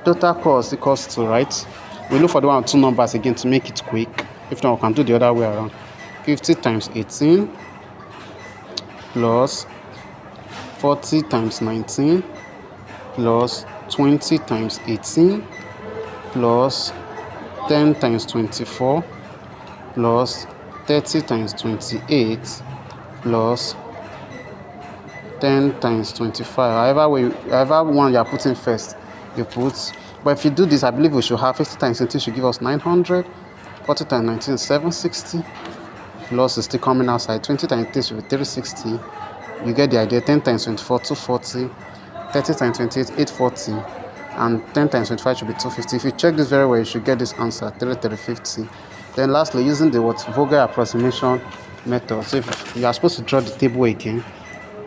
total cost equals to, right? We look for the one with two numbers again to make it quick. If not, we can do the other way around. 50 times 18 plus 40 times 19 plus 20 times 18 plus 10 times 24 plus 30 times 28 plus 10 times 25. However one you are putting first, you put. But if you do this, I believe we should have 50 times 18 should give us 900. 40 times 19 is 760. Plus is still coming outside. 20 times 3 should be 360. You get the idea. 10 times 24, 240. 30 times 28, 840. And 10 times 25 should be 250. If you check this very well, you should get this answer, 350. Then lastly, using the Vogel approximation method. So if you are supposed to draw the table again.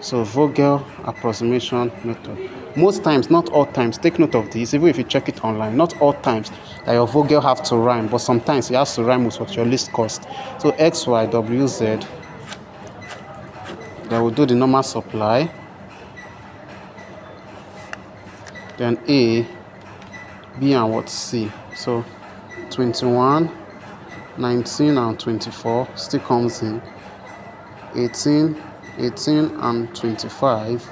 So Vogel approximation method. Most times, not all times, take note of this, even if you check it online, not all times that your Vogel have to rhyme, but sometimes it has to rhyme with what your least cost. So X, Y, W, Z, then we'll do the normal supply, then A, B, and what C. So 21, 19, and 24 still comes in, 18 and 25,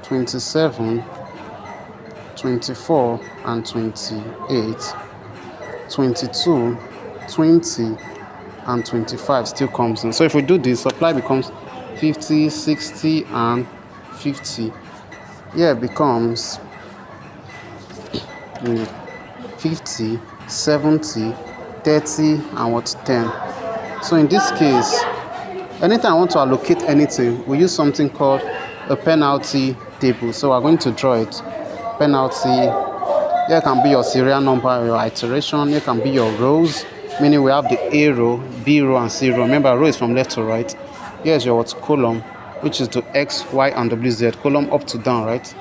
27, 24 and 28, 22, 20 and 25 still comes in. So if we do this, supply becomes 50, 60 and 50. Here it becomes 50, 70, 30 and what, 10. So in this case, anytime I want to allocate anything, we use something called a penalty table. So we're going to draw it. Penalty. Here can be your serial number, your iteration. Here can be your rows, meaning we have the A row, B row, and C row. Remember, row is from left to right. Here's your column, which is the X, Y, and W, Z. Column up to down, right?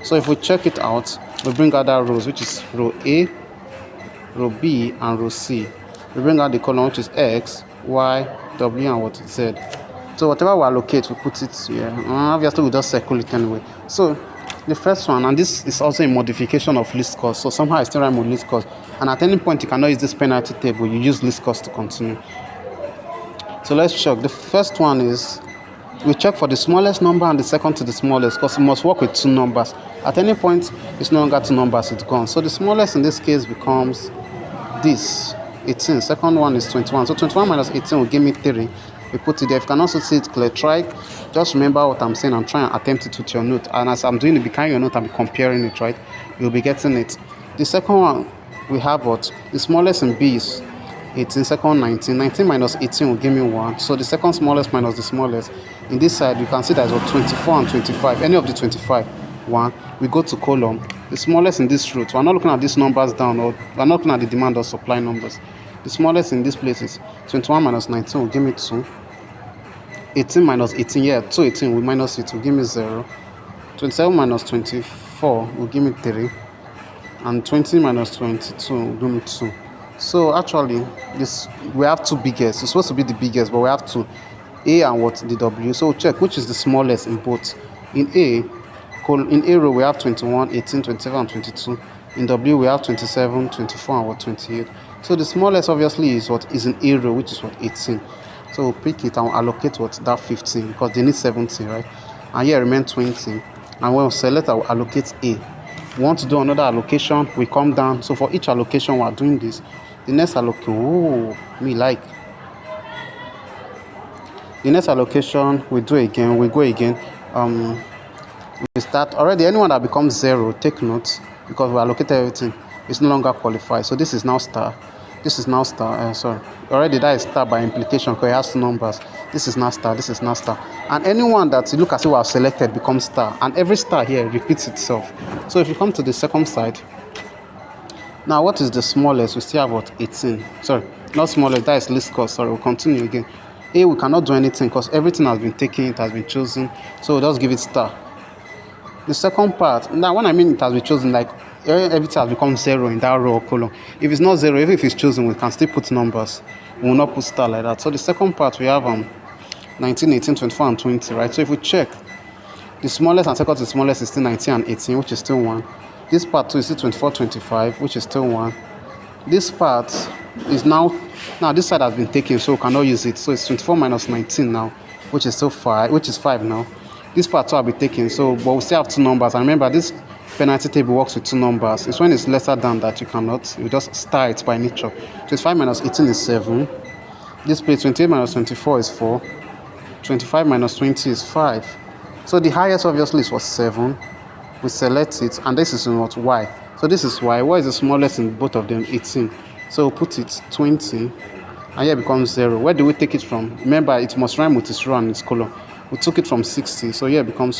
So if we check it out, we bring out that rows, which is row A, row B, and row C. We bring out the column, which is X, Y, W, and what Z. So whatever we allocate, we put it here. Obviously, we just circle it anyway. So the first one, and this is also a modification of list cost. So somehow I still rhyme with list cost. And at any point, you cannot use this penalty table. You use list cost to continue. So let's check. The first one is, we check for the smallest number and the second to the smallest, because we must work with two numbers. At any point, it's no longer two numbers, it's gone. So the smallest in this case becomes this, 18. Second one is 21. So 21 minus 18 will give me 3. We put it there. If you can also see it clear, try. Just remember what I'm saying. I'm trying to attempt it with your note. And as I'm doing it, be carrying your note and be comparing it, right? You'll be getting it. The second one, we have what? The smallest in B is 18. Second, 19. 19 minus 18 will give me 1. So the second smallest minus the smallest. In this side, you can see that it's 24 and 25. Any of the 25, 1. We go to column. The smallest in this root. We're not looking at these numbers down, or we're not looking at the demand or supply numbers. The smallest in this place is 21 minus 19 will give me 2. 18 minus 18, yeah, 218 will minus it will give me 0. 27 minus 24 will give me 3. And 20 minus 22 will give me 2. So actually, this we have two biggest. It's supposed to be the biggest, but we have two. A and what? The W. So check which is the smallest in both. In A row, we have 21, 18, 27, and 22. In W, we have 27, 24, and what, 28. So the smallest obviously is what is in A row, which is what, 18. So we'll pick it and we'll allocate what, that 15, because they need 70, right? And here remain 20. And when we select, I will allocate A. We want to do another allocation, we come down. So for each allocation, we are doing this. The next allocation, the next allocation, we do again, we go again. We start already. Anyone that becomes 0, take note, because we allocated everything. It's no longer qualified. So this is now star. This is now star. Sorry. Already that is star by implication, because it has two numbers. This is now star. This is now star. And anyone that you look as if we have selected becomes star. And every star here repeats itself. So if you come to the second side, now what is the smallest? We still have what? 18. Sorry, not smallest. That is least cost. Sorry, we'll continue again. A, we cannot do anything because everything has been taken. It has been chosen. So we'll just give it star. The second part, now when I mean it has been chosen, like everything has become 0 in that row or column. If it's not 0, even if it's chosen, we can still put numbers. We will not put star like that. So the second part, we have 19, 18, 24, and 20, right? So if we check, the smallest and second to the smallest is still 19 and 18, which is still 1. This part 2 is still 24, 25, which is still 1. This part is now this side has been taken, so we cannot use it. So it's 24 minus 19 now, which is still 5, which is 5 now. This part 2 will be taken, so but we still have 2 numbers. And remember, this penalty table works with 2 numbers. It's when it's lesser than that you cannot. You just star it by nature. 25 minus 18 is 7. This place 28 minus 24 is 4. 25 minus 20 is 5. So the highest obviously was 7. We select it, and this is not y. So this is y. Y is the smallest in both of them, 18. So we'll put it 20, and here it becomes 0. Where do we take it from? Remember, it must rhyme with its row and its column. We took it from 60, so here it becomes